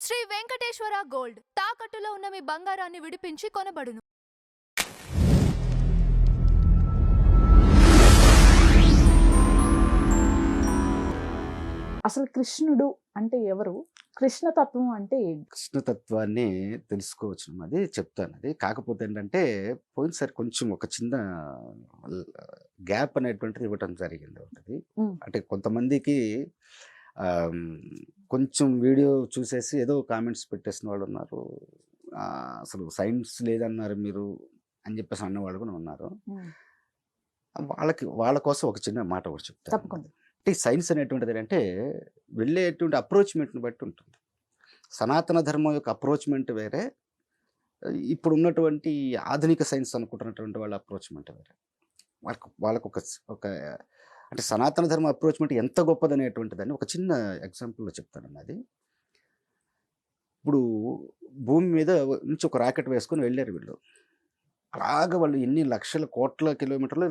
Shri Venkateswara gold తాకట్టులో ఉన్న మీ బంగారాన్ని విడిపించి కొనబడును. అసలు కృష్ణుడు అంటే ఎవరు? కృష్ణతత్వం అంటే ఏంటి? కృష్ణతత్వాన్ని తెలుసుకోవచ్చు. అది చెప్తాను. అది కాకపోతే ఏంటంటే పోయినసారి కొంచెం ఒక చిన్న గ్యాప్ అనేటువంటిది ఇవ్వటం జరిగింది ఒకటి. హ్మ్. అంటే కొంతమందికి కొంచెం వీడియో చూసేసి ఏదో కామెంట్స్ పెట్టేసిన వాళ్ళు ఉన్నారు. అసలు సైన్స్ లేదన్నారు మీరు అని చెప్పేసి అన్నవాళ్ళు కూడా ఉన్నారు. హ్మ్. వాళ్ళ కోసం ఒక చిన్న మాట ఒకటి చెప్తాను. తప్పకుండా. అంటే సైన్స్ అనేటువంటిది ఏంటంటే వెళ్ళేటువంటి అప్రోచ్మెంట్ని బట్టి ఉంటుంది. సనాతన ధర్మం యొక్క అప్రోచ్మెంట్ వేరే, ఇప్పుడు ఉన్నటువంటి ఆధునిక సైన్స్ అనుకుంటున్నటువంటి వాళ్ళ అప్రోచ్మెంట్ వేరే. వాళ్ళకు ఒక అంటే సనాతన ధర్మ అప్రోచ్మెంట్ ఎంత గొప్పదనేటువంటిదని ఒక చిన్న ఎగ్జాంపుల్లో చెప్తానండి. అది ఇప్పుడు భూమి మీద నుంచి ఒక రాకెట్ వేసుకొని వెళ్ళారు వీళ్ళు. అలాగ వాళ్ళు ఎన్ని లక్షల కోట్ల కిలోమీటర్లు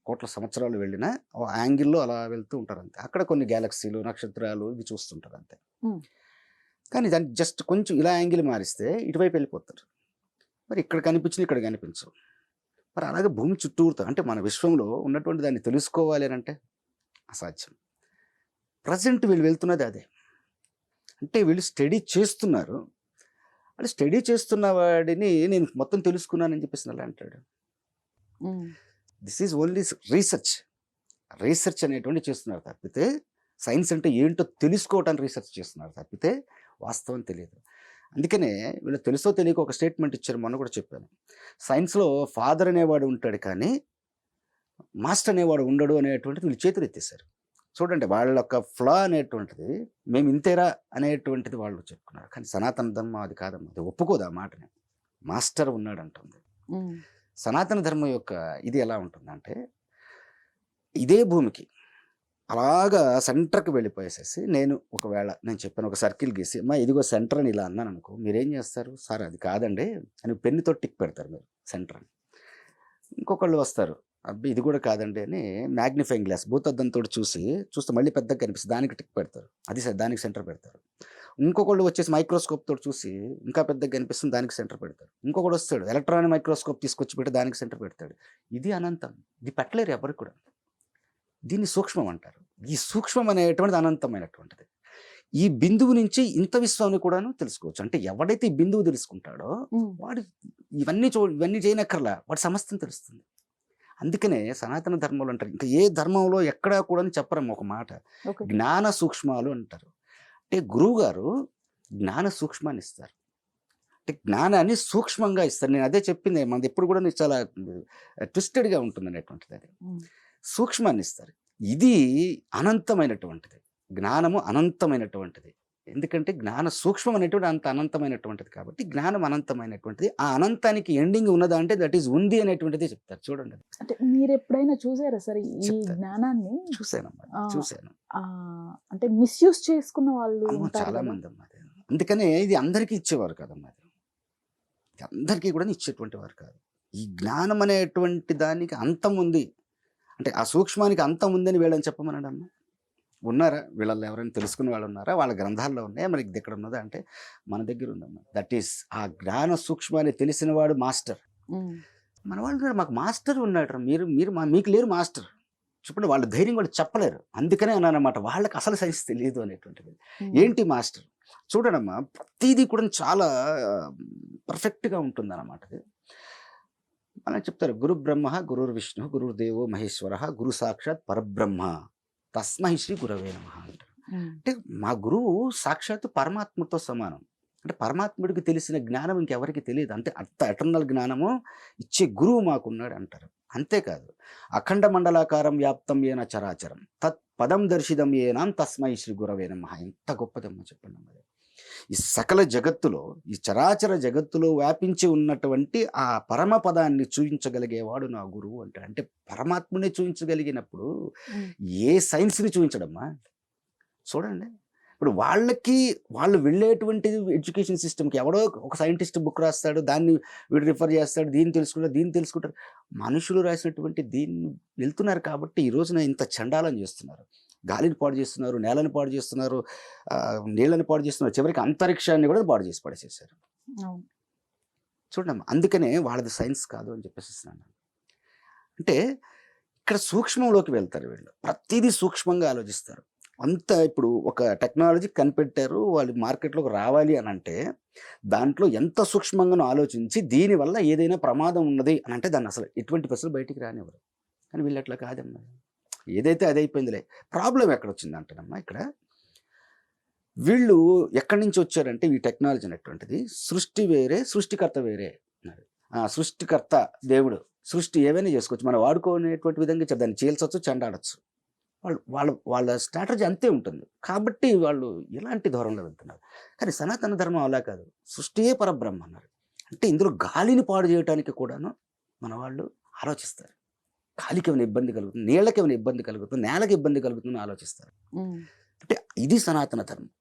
కోట్ల సంవత్సరాలు వెళ్ళినా ఆ యాంగిల్లో అలా వెళ్తూ ఉంటారు అంతే. అక్కడ కొన్ని గ్యాలక్సీలు నక్షత్రాలు ఇవి చూస్తుంటారు అంతే. హ్మ్. కానీ దాన్ని జస్ట్ కొంచెం ఇలా యాంగిల్ మారిస్తే ఇటువైపు వెళ్ళిపోతారు. మరి ఇక్కడ కనిపించిన ఇక్కడ కనిపించవు. మరి అలాగే భూమి చుట్టూరుతో అంటే మన విశ్వంలో ఉన్నటువంటి దాన్ని తెలుసుకోవాలి అని అంటే అసాధ్యం. ప్రజెంట్ వీళ్ళు వెళ్తున్నది అదే. అంటే వీళ్ళు స్టడీ చేస్తున్నారు. అంటే స్టడీ చేస్తున్న వాడిని నేను మొత్తం తెలుసుకున్నానని చెప్పేసి అలా అంటాడు. హ్మ్. దిస్ ఈజ్ ఓన్లీ రీసెర్చ్ అనేటువంటి చేస్తున్నారు తప్పితే సైన్స్ అంటే ఏంటో తెలుసుకోవటానికి రీసెర్చ్ చేస్తున్నారు తప్పితే వాస్తవం తెలియదు. అందుకనే వీళ్ళు తెలుసో తెలియక ఒక స్టేట్మెంట్ ఇచ్చారు, మొన్న కూడా చెప్పాను. సైన్స్లో ఫాదర్ అనేవాడు ఉంటాడు కానీ మాస్టర్ అనేవాడు ఉండడు అనేటువంటిది వీళ్ళు చేతులు ఎత్తేసారు. చూడండి వాళ్ళ యొక్క ఫ్లా అనేటువంటిది మేము ఇంతేరా అనేటువంటిది వాళ్ళు చెప్పుకున్నారు. కానీ సనాతన ధర్మం అది కాదమ్మా, అది ఒప్పుకోదు ఆ మాటని. మాస్టర్ ఉన్నాడు అంటుంది. హ్మ్. సనాతన ధర్మం యొక్క ఇది ఎలా ఉంటుందంటే ఇదే భూమికి అలాగా సెంటర్కి వెళ్ళిపోయేసేసి నేను చెప్పాను ఒక సర్కిల్ గీసి అమ్మా ఇదిగో సెంటర్ అని ఇలా అన్నాను అనుకో, మీరేం చేస్తారు? సార్ అది కాదండి అని పెన్నుతో టిక్ పెడతారు మీరు సెంటర్ అని. ఇంకొకళ్ళు వస్తారు, అబ్బాయి ఇది కూడా కాదండి అని మ్యాగ్నిఫైయింగ్ గ్లాస్ భూతద్దంతో చూస్తే మళ్ళీ పెద్దగా కనిపిస్తుంది, దానికి టిక్ పెడతారు. అది దానికి సెంటర్ పెడతారు. ఇంకొకళ్ళు వచ్చేసి మైక్రోస్కోప్ తోటి చూసి ఇంకా పెద్దగా కనిపిస్తుంది, దానికి సెంటర్ పెడతారు. ఇంకొకటి వస్తాడు ఎలక్ట్రానిక్ మైక్రోస్కోప్ తీసుకొచ్చి పెట్టి దానికి సెంటర్ పెడతాడు. ఇది అనంతం, ఇది పెట్టలేరు ఎవరికి కూడా. దీన్ని సూక్ష్మం అంటారు. ఈ సూక్ష్మం అనేటువంటిది అనంతమైనటువంటిది. ఈ బిందువు నుంచి ఇంత విశ్వాన్ని కూడాను తెలుసుకోవచ్చు. అంటే ఎవడైతే ఈ బిందువు తెలుసుకుంటాడో వాడు ఇవన్నీ చేయనక్కర్లా, వాడి సమస్తం తెలుస్తుంది. అందుకనే సనాతన ధర్మంలో అంటారు, ఇంకా ఏ ధర్మంలో ఎక్కడా కూడా చెప్పరమ్మ ఒక మాట, ఓకే. జ్ఞాన సూక్ష్మాలు అంటారు. అంటే గురువు గారు జ్ఞాన సూక్ష్మాన్ని ఇస్తారు. అంటే జ్ఞానాన్ని సూక్ష్మంగా ఇస్తారు. నేను అదే చెప్పింది, మనది ఎప్పుడు కూడా చాలా ట్విస్టెడ్గా ఉంటుంది అనేటువంటిది. అది హ్మ్. సూక్ష్మాన్ని ఇస్తారు. ఇది అనంతమైనటువంటిది. జ్ఞానము అనంతమైనటువంటిది. ఎందుకంటే జ్ఞాన సూక్ష్మం అనేటువంటి అంత అనంతమైనటువంటిది కాబట్టి జ్ఞానం అనంతమైనటువంటిది. ఆ అనంతానికి ఎండింగ్ ఉన్నదా అంటే దట్ ఈస్ ఉంది అనేటువంటిది చెప్తారు. చూడండి అది. అంటే మీరు ఎప్పుడైనా చూసారా సరే ఈ చెప్తాను. జ్ఞానాన్ని? చూశానమ్మా, ఆ, చూశాను. అంటే మిస్యూజ్ చేసుకున్న వాళ్ళు అమ్మో ఉంటారు చాలా కదా. మంది అమ్మా. అది అందుకనే ఇది అందరికీ ఇచ్చేవారు కదమ్మా. అది ఇది అందరికీ కూడా ఇచ్చేటువంటి వారు కాదు. ఈ జ్ఞానం అనేటువంటి దానికి అంతం ఉంది. అంటే ఆ సూక్ష్మానికి అంతం ఉందని వీళ్ళని చెప్పమన్నాడమ్మా. ఉన్నారా? వీళ్ళల్లో ఎవరైనా తెలుసుకున్న వాళ్ళు ఉన్నారా? వాళ్ళ గ్రంథాల్లో ఉన్నాయా? మరి ఇది ఎక్కడ ఉన్నదా అంటే మన దగ్గర ఉందమ్మా. దట్ ఈస్ ఆ జ్ఞాన సూక్ష్మాన్ని తెలిసిన వాడు మాస్టర్. హ్మ్. మన వాళ్ళు ఉన్నారు, మాకు మాస్టర్ ఉన్నాడు, మీకు లేరు మాస్టర్. చెప్పండి, వాళ్ళ ధైర్యం వాళ్ళు చెప్పలేరు. అందుకనే అన్నానమాట, వాళ్ళకి అసలు సైన్స్ తెలియదు అనేటువంటిది. హ్మ్. ఏంటి మాస్టర్? చూడడమ్మా, ప్రతిదీ కూడా చాలా పర్ఫెక్ట్గా ఉంటుందన్నమాట. అది మనం చెప్తారు, గురు బ్రహ్మ గురుర్ విష్ణు గురుర్దేవో మహేశ్వర గురు సాక్షాత్ పరబ్రహ్మ తస్మై శ్రీ గురవే నమః అంటారు. హ్మ్. అంటే మా గురువు సాక్షాత్తు పరమాత్మతో సమానం. అంటే పరమాత్ముడికి తెలిసిన జ్ఞానం ఇంకెవరికి తెలియదు. అంటే అంత ఎటర్నల్ జ్ఞానము ఇచ్చే గురువు మాకున్నాడు అంటారు. అంతేకాదు, అఖండ మండలాకారం వ్యాప్తం ఏన చరాచరం తత్ పదం దర్శితం ఏనాం తస్మై శ్రీ గురవే నమః. ఎంత గొప్పదమ్మా చెప్పండి. మరి ఈ సకల జగత్తులో, ఈ చరాచర జగత్తులో వ్యాపించి ఉన్నటువంటి ఆ పరమ పదాన్ని చూపించగలిగేవాడు నా గురువు అంటాడు. అంటే పరమాత్మునే చూపించగలిగినప్పుడు హ్మ్. ఏ సైన్స్ని చూపించడమ్మా. చూడండి, ఇప్పుడు వాళ్ళు వెళ్ళేటువంటి ఎడ్యుకేషన్ సిస్టమ్కి ఎవడో ఒక సైంటిస్ట్ బుక్ రాస్తాడు, దాన్ని వీడు రిఫర్ చేస్తాడు, దీన్ని తెలుసుకుంటారు. మనుషులు రాసినటువంటి దీన్ని వెళ్తున్నారు కాబట్టి ఈ రోజున ఇంత చండాలం చేస్తున్నారు. గాలిని పాడు చేస్తున్నారు, నేలని పాడు చేస్తున్నారు, నీళ్ళని పాడు చేస్తున్నారు, చివరికి అంతరిక్షాన్ని కూడా పాడు చేసి పడేసేసారు. అవును. చూడమ్మా, అందుకనే వాళ్ళది సైన్స్ కాదు అని చెప్పేసిస్తున్నాను. అంటే ఇక్కడ సూక్ష్మంలోకి వెళ్తారు వీళ్ళు, ప్రతిదీ సూక్ష్మంగా ఆలోచిస్తారు. అంత ఇప్పుడు ఒక టెక్నాలజీ కనిపెట్టారు, వాళ్ళు మార్కెట్లోకి రావాలి అని అంటే దాంట్లో ఎంత సూక్ష్మంగానో ఆలోచించి దీనివల్ల ఏదైనా ప్రమాదం ఉన్నది అని అంటే దాన్ని అసలు ఎటువంటి పరిస్థితులు బయటికి రానివ్వరు. కానీ వీళ్ళు అట్లా కాదమ్మా, ఏదైతే అది అయిపోయిందిలే. ప్రాబ్లం ఎక్కడ వచ్చిందంటేనమ్మా, ఇక్కడ వీళ్ళు ఎక్కడి నుంచి వచ్చారంటే ఈ టెక్నాలజీ అనేటువంటిది సృష్టి వేరే సృష్టికర్త వేరే అన్నారు. సృష్టికర్త దేవుడు, సృష్టి ఏవైనా చేసుకోవచ్చు, మనం వాడుకునేటువంటి విధంగా దాన్ని చీల్చవచ్చు, చెండాడచ్చు. వాళ్ళ స్ట్రాటజీ అంతే ఉంటుంది. కాబట్టి వాళ్ళు ఇలాంటి ధోరణిలో వెళ్తున్నారు. కానీ సనాతన ధర్మం అలా కాదు, సృష్టియే పరబ్రహ్మ అన్నారు. అంటే ఇందులో గాలిని పాడు చేయడానికి కూడాను మన వాళ్ళు ఆలోచిస్తారు. గాలికి ఏమైనా ఇబ్బంది కలుగుతుంది, నీళ్ళకి ఏమైనా ఇబ్బంది కలుగుతుంది, నేలకి ఇబ్బంది కలుగుతుందని ఆలోచిస్తారు. అంటే ఇది సనాతన ధర్మం.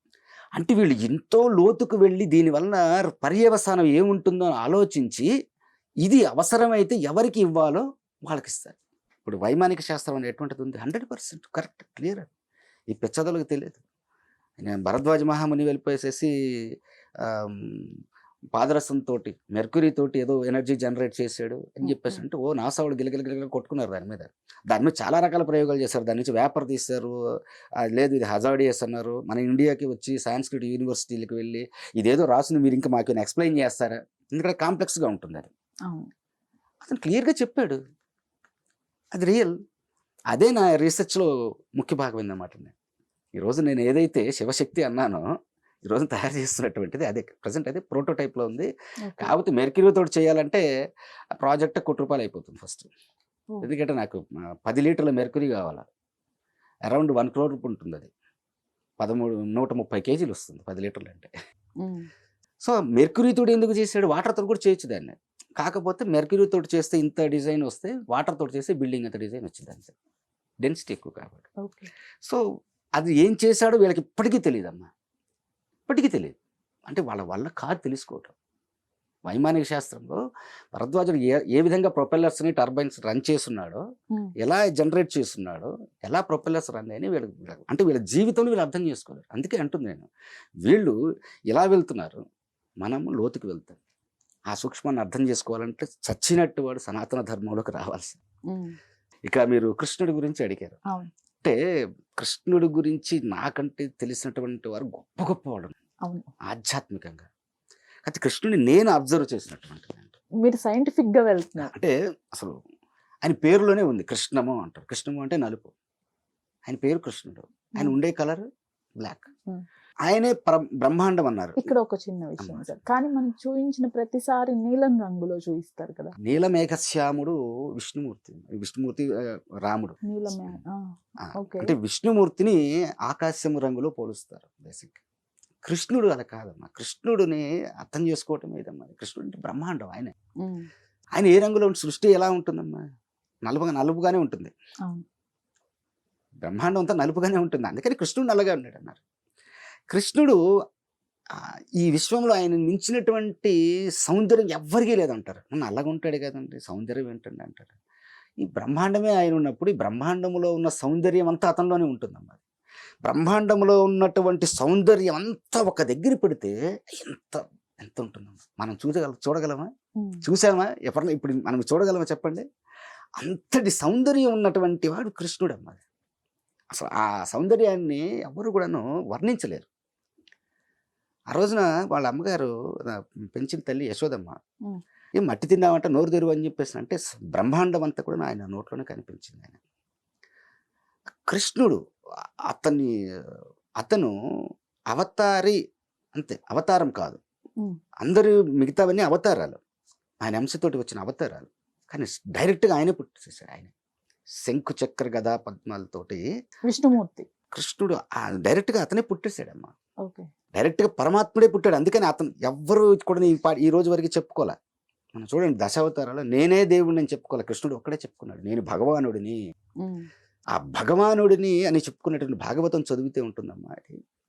అంటే వీళ్ళు ఎంతో లోతుకు వెళ్ళి దీనివల్ల పర్యవసానం ఏముంటుందో అని ఆలోచించి ఇది అవసరమైతే ఎవరికి ఇవ్వాలో వాళ్ళకి ఇస్తారు. ఇప్పుడు వైమానిక శాస్త్రం అనేటువంటిది ఉంది, 100% కరెక్ట్, క్లియర్. ఈ పెచ్చదలకు తెలియదు. నేను భరద్వాజ మహాముని వెళ్ళిపోయేసేసి పాదరసంతో మెర్క్యూరీ తోటి ఏదో ఎనర్జీ జనరేట్ చేశాడు అని చెప్పేసి అంటే నాసా వాళ్ళు గిలగిలగిల కొట్టుకున్నారు దాని మీద చాలా రకాల ప్రయోగాలు చేశారు. దాని నుంచి వేపర్ తీశారు, లేదు ఇది హజార్డియస్ అన్నారు. మన ఇండియాకి వచ్చి సాంస్క్రిట్ యూనివర్సిటీలకు వెళ్ళి ఇదేదో రాసింది మీరు ఇంకా మాకు ఎక్స్ప్లెయిన్ చేస్తారా, ఎందుకంటే కాంప్లెక్స్గా ఉంటుంది అది. అతను క్లియర్గా చెప్పాడు, అది రియల్. అదే నా రీసెర్చ్లో ముఖ్య భాగం అన్నమాట. ఈరోజు నేను ఏదైతే శివశక్తి అన్నానో ఈరోజు తయారు చేస్తున్నటువంటిది అదే, ప్రజెంట్ అదే ప్రోటోటైప్లో ఉంది. కాకపోతే మెర్క్యూరీ తోటి చేయాలంటే ఆ ప్రాజెక్ట్ ₹1,00,00,000 అయిపోతుంది ఫస్ట్. ఎందుకంటే నాకు 10 లీటర్ల మెర్క్యూరీ కావాలి, అరౌండ్ 1 crore ఉంటుంది. అది 130 కేజీలు వస్తుంది 10 లీటర్లు అంటే. సో మెర్క్యూరీ తోటి ఎందుకు చేశాడు, వాటర్తో కూడా చేయొచ్చు దాన్ని. కాకపోతే మెర్క్యూరీ తోటి చేస్తే ఇంత డిజైన్ వస్తే, వాటర్ తోటి చేస్తే బిల్డింగ్ అంత డిజైన్ వచ్చింది అంతే, డెన్సిటీ ఎక్కువ కాబట్టి. సో అది ఏం చేశాడో వీళ్ళకి ఇప్పటికీ తెలియదమ్మా, ఇప్పటికీ తెలియదు. అంటే వాళ్ళ వల్ల కాదు తెలుసుకోవటం. వైమానిక శాస్త్రంలో భరద్వాజుడు ఏ విధంగా ప్రొపెల్లర్స్ని టర్బైన్స్ రన్ చేస్తున్నాడో, ఎలా జనరేట్ చేస్తున్నాడో, ఎలా ప్రొపెల్లర్స్ రన్ అని అంటే వీళ్ళ జీవితంలో వీళ్ళు అర్థం చేసుకోలేరు. అందుకే అంటుంది నేను, వీళ్ళు ఇలా వెళ్తున్నారు, మనం లోతుకి వెళ్తాం. ఆ సూక్ష్మాన్ని అర్థం చేసుకోవాలంటే చచ్చినట్టు వాడు సనాతన ధర్మంలోకి రావాల్సింది. ఇక మీరు కృష్ణుడి గురించి అడిగారు. అంటే కృష్ణుడి గురించి నాకంటే తెలిసినటువంటి వారు గొప్ప గొప్పవాడు ఆధ్యాత్మికంగా. అయితే కృష్ణుడిని నేను అబ్జర్వ్ చేసినటువంటి, మీరు సైంటిఫిక్ గా వెళ్తున్నారు అంటే అసలు ఆయన పేరులోనే ఉంది కృష్ణము అంటారు. కృష్ణము అంటే నలుపు, ఆయన పేరు కృష్ణుడు, ఆయన ఉండే కలర్ బ్లాక్, ఆయనే బ్రహ్మాండం అన్నారు. ఇక్కడ ఒక చిన్న విషయం సార్, కానీ మనం చూపించిన ప్రతిసారి నీలం రంగులో చూపిస్తారు కదా. నీలమేఘశ్యాముడు విష్ణుమూర్తి, విష్ణుమూర్తి రాముడు. అంటే విష్ణుమూర్తిని ఆకాశము రంగులో పోలుస్తారు బేసిక్. కృష్ణుడు అలా కాదమ్మా, కృష్ణుడిని అర్థం చేసుకోవటం ఏదమ్మా, కృష్ణుడు అంటే బ్రహ్మాండం. ఆయన ఏ రంగులో సృష్టి ఎలా ఉంటుందమ్మా, నలుపుగానే ఉంటుంది. బ్రహ్మాండం అంతా నలుపుగానే ఉంటుంది, అందుకని కృష్ణుడు నల్లగా ఉన్నాడు అన్నారు. కృష్ణుడు ఈ విశ్వంలో ఆయన మించినటువంటి సౌందర్యం ఎవ్వరికీ లేదంటారు. నల్లగా ఉంటాడు కదండి, సౌందర్యం ఏంటండి అంటారు. ఈ బ్రహ్మాండమే ఆయన ఉన్నప్పుడు ఈ బ్రహ్మాండంలో ఉన్న సౌందర్యం అంతా అతనిలోనే ఉంటుందమ్మా. బ్రహ్మాండంలో ఉన్నటువంటి సౌందర్యం అంతా ఒక దగ్గర పెడితే ఎంత ఎంత ఉంటుందమ్మా, మనం చూడగలమా, చూసామా ఎప్పుడన్నా, ఇప్పుడు మనం చూడగలమా చెప్పండి. అంతటి సౌందర్యం ఉన్నటువంటి వాడు కృష్ణుడు అమ్మ. అసలు ఆ సౌందర్యాన్ని ఎవరు కూడాను వర్ణించలేరు. ఆ రోజున వాళ్ళ అమ్మగారు పెంచిన తల్లి యశోదమ్మ, ఏం మట్టి తిన్నామంట నోరు తెరువు అని చెప్పేసి అంటే బ్రహ్మాండం అంతా కూడా ఆయన నోట్లోనే కనిపించింది. ఆయన కృష్ణుడు అతను అవతారి అంతే, అవతారం కాదు. అందరూ మిగతావన్నీ అవతారాలు, ఆయన అంశతోటి వచ్చిన అవతారాలు. కానీ డైరెక్ట్గా ఆయనే పుట్టేసాడు. ఆయన శంకు చక్ర గదా పద్మాలతోటి విష్ణుమూర్తి కృష్ణుడు డైరెక్ట్గా అతనే పుట్టేశాడమ్మా. డైరెక్ట్గా పరమాత్ముడే పుట్టాడు. అందుకని అతను ఎవ్వరు కూడా ఈ రోజు వరకు చెప్పుకోలే. మనం చూడండి దశావతారాలు నేనే దేవుడిని అని చెప్పుకోలే, కృష్ణుడు ఒక్కడే చెప్పుకున్నాడు నేను భగవానుడిని. ఆ భగవానుడిని అని చెప్పుకున్నటువంటి భాగవతం చదివితే ఉంటుందమ్మా,